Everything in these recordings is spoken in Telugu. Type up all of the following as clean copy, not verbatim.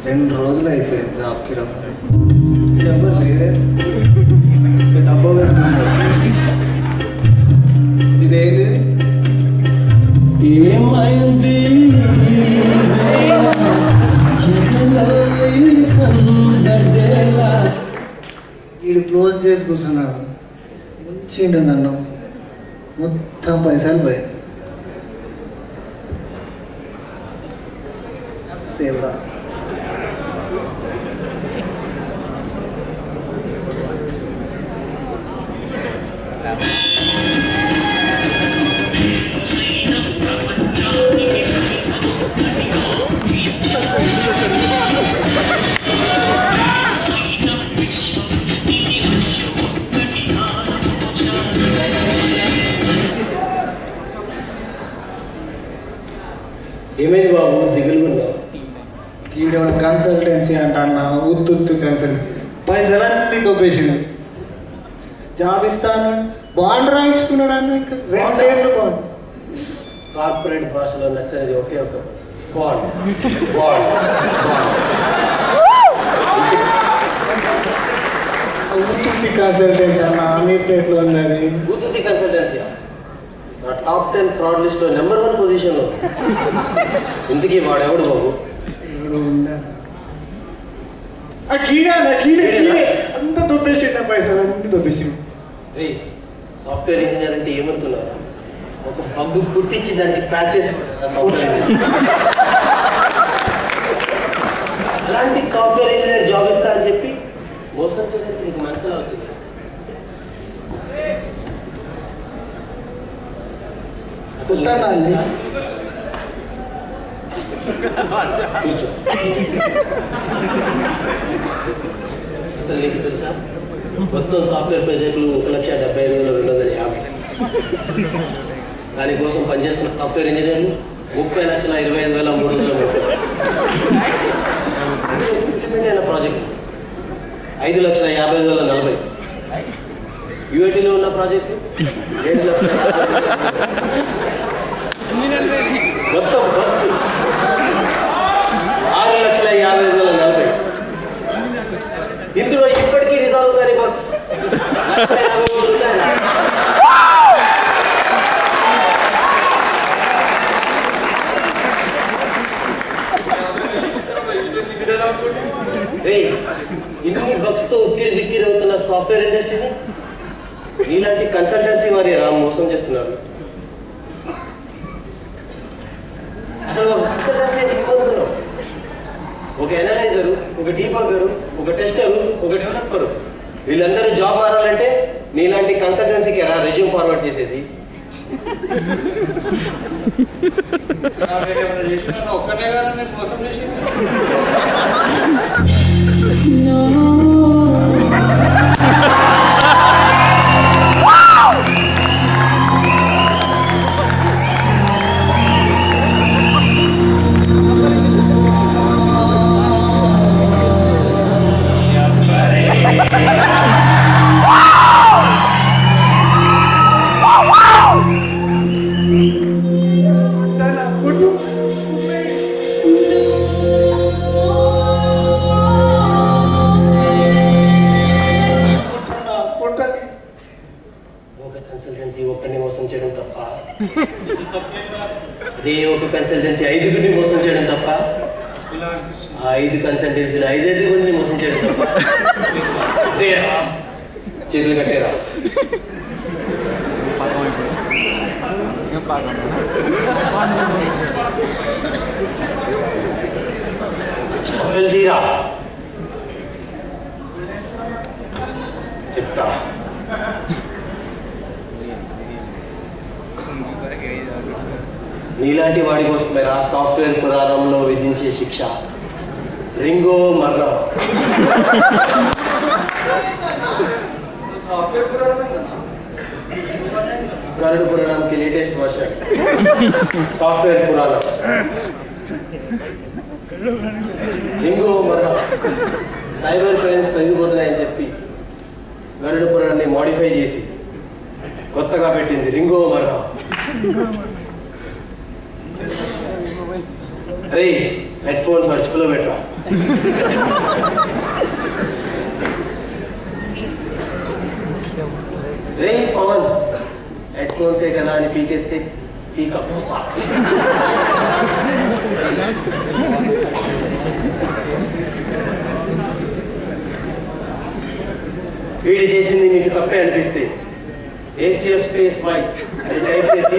2 రోజులు అయిపోయింది జాబ్కి రమ్మని ఎవరు వేరే డబ్బా పెట్టుకుంటారు. ఇదేంటి ఏమైంది వీడు క్లోజ్ చేసి కూర్చున్నాడు. ముంచిండు నన్ను, మొత్తం పైసలు పోయి. దేవుడా ఏమైంది బాబు దిగులుగా? ఈడేమైనా కన్సల్టెన్సీ అంట అన్న, ఉత్తు కన్సల్ట్ పైసలన్నీ దొబ్బేసిండు. జాబ్ ఇస్తాను బాండ్ రాయించుకున్నాడు అన్న. ఇంకా 2 ఏళ్ళు బాండ్. కార్పొరేట్ భాషలో నచ్చనిది ఒకే ఒక బాండ్. ఉత్తుత్తి కన్సల్టెన్సీ అన్న, అమీర్పేటలో ఉంది అది. ఉత్తుత్తి కన్సల్టెన్సీ టాప్ 10 ఫ్రాడ్ లిస్ట్లో నెంబర్ 1 పొజిషన్లో. ఇంతకీ వాడు ఎవడు బాబు? అంత దొబ్బేసిండు పైసలు అన్ని దొబ్బేసిండు. సాఫ్ట్వేర్ ఇంజనీర్ అంటే ఏమనుకున్నారు? ఒక బగ్గు పుట్టించి దానికి ప్యాచ్ చేసి సాఫ్ట్వేర్ అలాంటి సాఫ్ట్వేర్ ఇంజనీర్ జాబ్ ఇస్తా అని చెప్పి మోసం చేయడానికి నీకు మనసులో వచ్చింది. కూర్చో. అసలు నీకు తెలుసా మొత్తం సాఫ్ట్వేర్ ప్రాజెక్టులు 1,75,250. దానికోసం పనిచేస్తున్న సాఫ్ట్వేర్ ఇంజనీర్లు 30,25,300 ఇంప్లిమెంట్ అయిన ప్రాజెక్టు 5,50,40. యూఐటీలో ఉన్న ప్రాజెక్టు 7,50,000. మొత్తం బస్సు 6,50,40. ఇందులో ఇప్పటికీ రిజాల్వ్ కాని బగ్స్ 1,50,000. ఇన్ని బగ్స్ తో ఉక్కిరి బిక్కిరి అవుతున్న సాఫ్ట్వేర్ ఇండస్ట్రీని ఇలాంటి కన్సల్టెన్సీ వారి మోసం చేస్తున్నారు. అసలు ఒక ఎనలైజరు, ఒక డీబగ్గరు, ఒక టెస్టరు, ఒక డెవలపరు, వీళ్ళందరూ జాబ్ మారాలంటే నీలాంటి కన్సల్టెన్సీకి రా రెజ్యూమ్ ఫార్వర్డ్ చేసేది. ఒక్కనే కానీ మోసం చేసింది. అదే ఒక కన్సల్టెన్సీ 5గురిని మోసం చేయడం తప్ప, ఆ 5 కన్సల్టెన్సీలు 5 మోసం చేయడం తప్ప. చేతులు కట్టేరా. తీరా చెప్తా. నీలాంటి వాడి కోసమే రా సాఫ్ట్వేర్ పురాణంలో విధించే శిక్ష రింగో మరణం. గరుడ పురాణంకి లేటెస్ట్ వర్షన్ సాఫ్ట్వేర్ పురాణం రింగో మరణం. సైబర్ క్రైమ్స్ పెరిగిపోతున్నాయని చెప్పి గరుడ పురాణాన్ని మోడిఫై చేసి కొత్తగా పెట్టింది రింగో మరణం. అరే హెడ్ ఫోన్స్ అడుచుకులో పెట్టరా. రే పవన్ హెడ్ ఫోన్సే కదా అని పీకేస్తే పీక వీడి చేసింది మీకు తప్పే అనిపిస్తే ఏసీఎఫ్ స్పేస్ వై అని టైప్ చేసి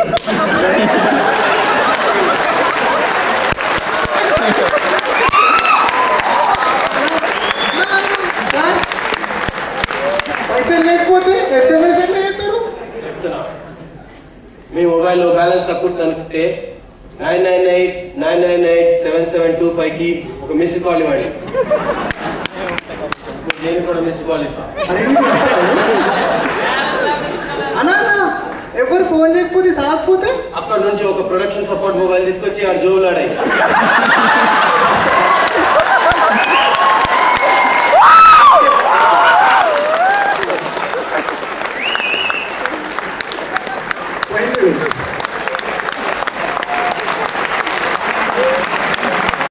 పైసలు లేకపోతే SMS ఎట్లా చేస్తారు? చెప్తున్నా, మీ మొబైల్లో బ్యాలెన్స్ తక్కువ అనుకుంటే 9989998775కి ఒక మిస్ కాల్ ఇవ్వండి. నేను కూడా మిస్ కాల్ ఇస్తాను. అన్నా ఎవరు ఫోన్ చేయకపోతే సాకపోతే అక్కడ నుంచి ఒక ప్రొడక్షన్ సపోర్ట్ మొబైల్ తీసుకొచ్చి ఆ జోబులాడాయి.